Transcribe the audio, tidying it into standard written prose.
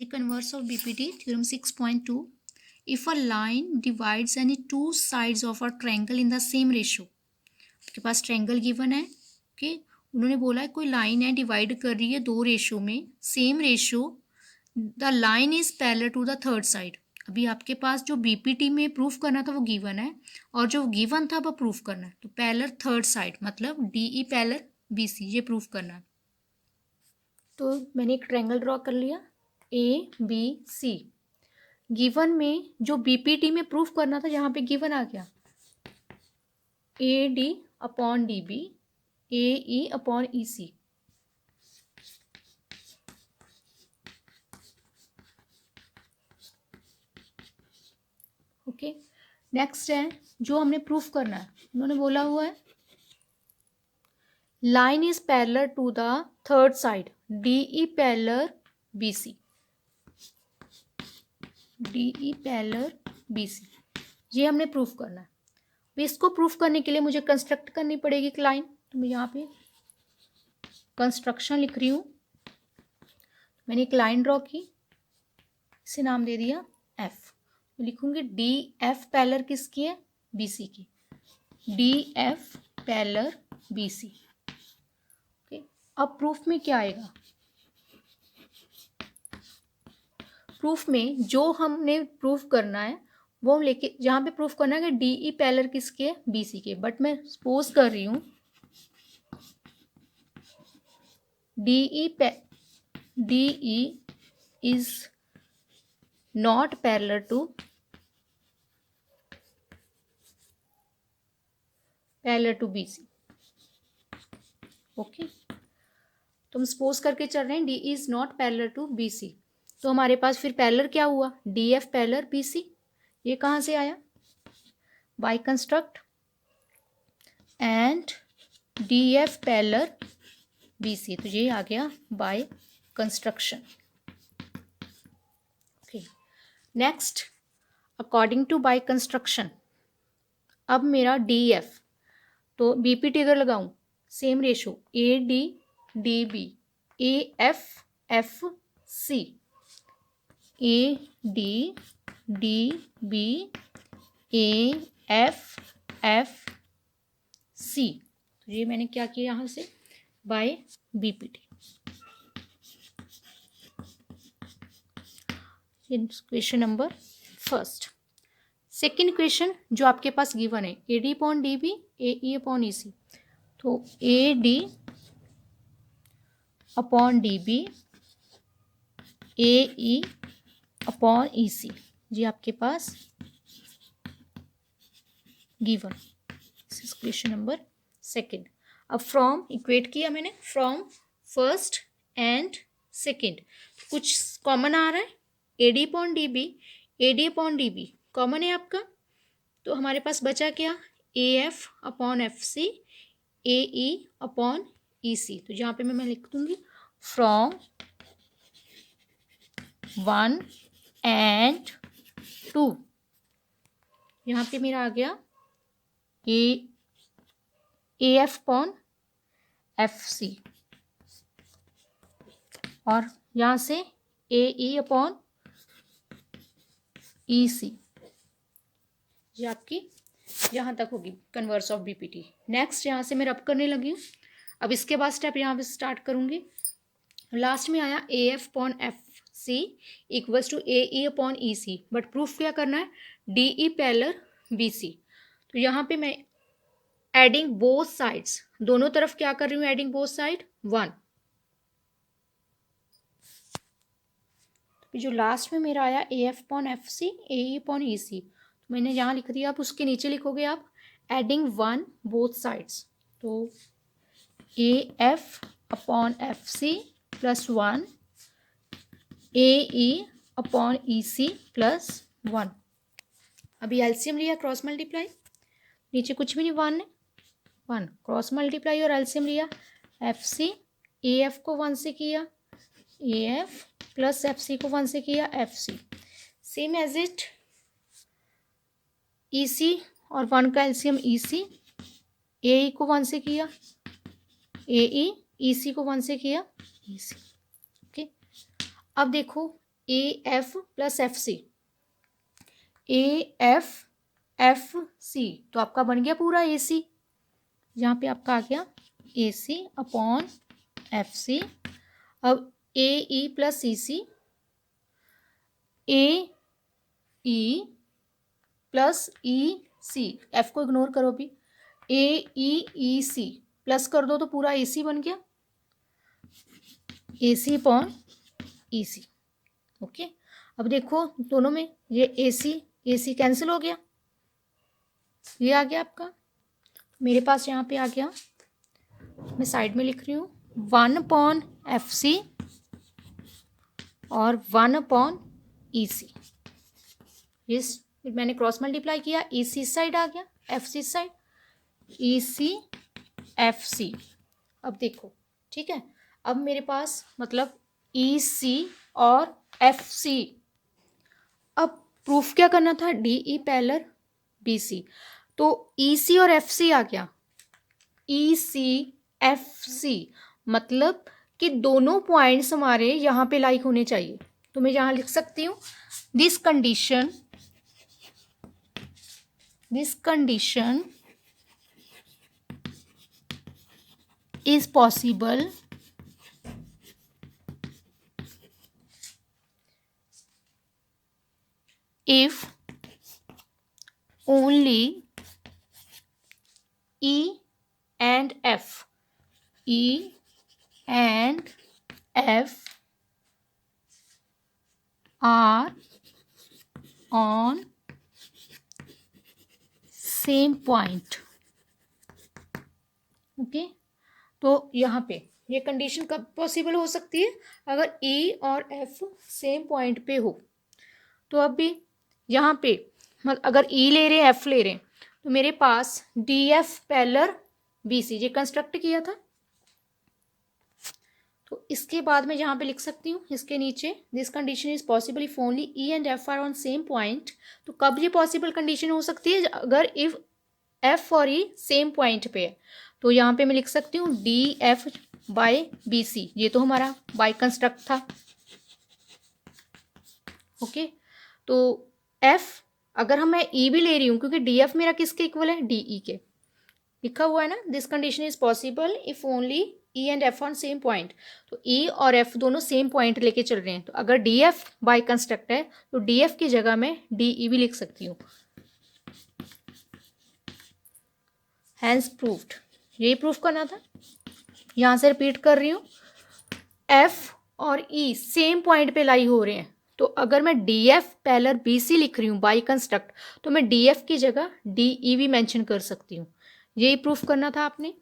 The converse of BPT, theorem 6.2. If a line divides any two sides of a triangle in the same ratio, आपके पास triangle given है, okay, उन्होंने बोला है कोई line है divide कर रही है दो रेशियो में, same ratio, the line is parallel to the third side. अभी आपके पास जो बीपीटी में प्रूफ करना था वो गिवन है, और जो गिवन था वो प्रूफ करना है. तो पैरेलल थर्ड साइड मतलब डीई पैरेलल बीसी, ये प्रूफ करना है. तो मैंने एक ट्रायंगल ड्रॉ कर लिया ए बी सी. गिवन में जो बीपीटी में प्रूफ करना था, जहाँ पे गिवन आ गया A D upon D B, A E upon E C. Okay, next है जो हमने प्रूफ करना है. उन्होंने बोला हुआ है line is parallel to the third side, D E parallel B C, D E parallel B C, ये हमने प्रूफ करना है. तो इसको प्रूफ करने के लिए मुझे कंस्ट्रक्ट करनी पड़ेगी एक लाइन. तो मैं यहाँ पे कंस्ट्रक्शन लिख रही हूँ. मैंने एक लाइन ड्रॉ की, इसे नाम दे दिया एफ. तो लिखूंगी डी एफ पैरेलल किसकी है, बीसी की, D F parallel BC. Okay, अब प्रूफ में क्या आएगा, प्रूफ में जो हमने प्रूफ करना है वो लेके, जहाँ पे प्रूफ करना है कि डी ई पैरेलल किसके है, बीसी के. बट मैं सपोज कर रही हूँ DE is not parallel to BC. Okay, तो हम सपोज करके चल रहे हैं DE is not parallel to BC. तो हमारे पास फिर पैरेलल क्या हुआ, DF पैरेलल BC. ये कहाँ से आया, by construct and DF parallel BC. तो ये आ गया by construction. Okay, next according to by construction. अब मेरा DF, तो बीपीटी अगर लगाऊं same ratio AD DB, AF FC, AD DB, AF FC. तो ये मैंने क्या किया यहाँ से, by BPT. Question number first. Second question जो आपके पास गिवन है A D upon D B, A E upon E C. तो A D upon D B, A E upon E C, जी आपके पास given. This is question number second. अब from equate किया मैंने, फ्रॉम फर्स्ट एंड सेकेंड. कुछ common आ रहा है, A D upon D B, A D upon D B common है आपका. तो हमारे पास बचा क्या, A F upon F C, A E upon E C. तो जहाँ पे मैं लिख दूंगी फ्रॉम 1 एंड 2. यहाँ पे मेरा आ गया A F upon F C, और यहाँ से ए ई अपॉन ई सी. ये आपकी यहाँ तक होगी कन्वर्स ऑफ बीपीटी. नेक्स्ट यहाँ से मैं रब करने लगी हूँ. अब इसके बाद स्टेप यहाँ पे स्टार्ट करूँगी. लास्ट में आया A F upon F C equals to A E upon E C. But proof क्या करना है, D E parallel B C. तो यहाँ पे मैं एडिंग बोथ साइड्स, दोनों तरफ क्या कर रही हूँ, एडिंग बोथ साइड 1. जो लास्ट में मेरा आया A F upon F C, A E upon E C, तो मैंने यहाँ लिख दिया. आप उसके नीचे लिखोगे आप एडिंग 1 बोथ साइड्स. तो A F upon F C plus 1, A E upon E C plus 1. अभी एलसीएम लिया, क्रॉस मल्टीप्लाई, नीचे कुछ भी नहीं, 1 है, 1 क्रॉस मल्टीप्लाई और एलसीएम लिया. एफ सी, ए एफ को 1 से किया, A F plus F C को 1 से किया, F C. Same as it E C और 1 का एलसीएम ई सी, ए ई को 1 से किया, ए ई सी को 1 से किया, ई सी. ओके, अब देखो A F plus F C, A F C, तो आपका बन गया पूरा ए सी। यहाँ पे आपका आ गया ए सी अपॉन एफ सी। अब A E plus E C, A E plus E C, F को इग्नोर करो अभी, ए ई सी प्लस कर दो तो पूरा ए सी बन गया, ए सी अपॉन ई सी। ओके, अब देखो दोनों में ये ए सी कैंसिल हो गया, ये आ गया आपका, मेरे पास यहाँ पे आ गया, मैं साइड में लिख रही हूँ 1 अपॉन एफ सी और 1 अपॉन ई सी। इस मैंने क्रॉस मल्टीप्लाई किया, ई सी साइड आ गया, एफ सी साइड, ई सी एफ सी। अब देखो ठीक है, अब मेरे पास मतलब ई सी और एफ सी। अब प्रूफ क्या करना था, D E parallel B C, तो ई सी और एफ सी आ गया, ई सी एफ सी, मतलब कि दोनों पॉइंट्स हमारे यहाँ पे लाइक होने चाहिए। तो मैं यहाँ लिख सकती हूँ this condition is possible if only E and F are on same point. Okay, तो यहाँ पे ये कंडीशन कब पॉसिबल हो सकती है, अगर E और F सेम पॉइंट पे हो। तो अब भी यहाँ पे अगर E ले रहे हैं F ले रहे हैं, तो मेरे पास D F parallel B C ये कंस्ट्रक्ट किया था, तो इसके बाद मैं यहाँ पे लिख सकती हूँ इसके नीचे this condition is possible if only E and F R on same point. तो कब ये पॉसिबल कंडीशन हो सकती है, अगर इफ एफ और ई सेम पॉइंट पे है। तो यहाँ पे मैं लिख सकती हूँ D F by B C, ये तो हमारा बाय कंस्ट्रक्ट था। ओके, तो एफ अगर हम मैं ई भी ले रही हूँ, क्योंकि डी एफ मेरा किसके इक्वल है, डी ई के, लिखा हुआ है ना this condition is possible if only E and F on same point. तो ई और एफ दोनों सेम पॉइंट लेके चल रहे हैं, तो अगर डी एफ बाई कंस्ट्रक्ट है तो डी एफ की जगह मैं डी ई भी लिख सकती हूँ। हैंस प्रूव्ड, यही प्रूफ करना था। यहाँ से रिपीट कर रही हूँ, एफ और ई सेम पॉइंट पे लाई हो रहे हैं, तो अगर मैं D F parallel B C लिख रही हूँ बाई कंस्ट्रक्ट, तो मैं डी एफ की जगह डी ई भी मेंशन कर सकती हूँ। यही प्रूफ करना था आपने।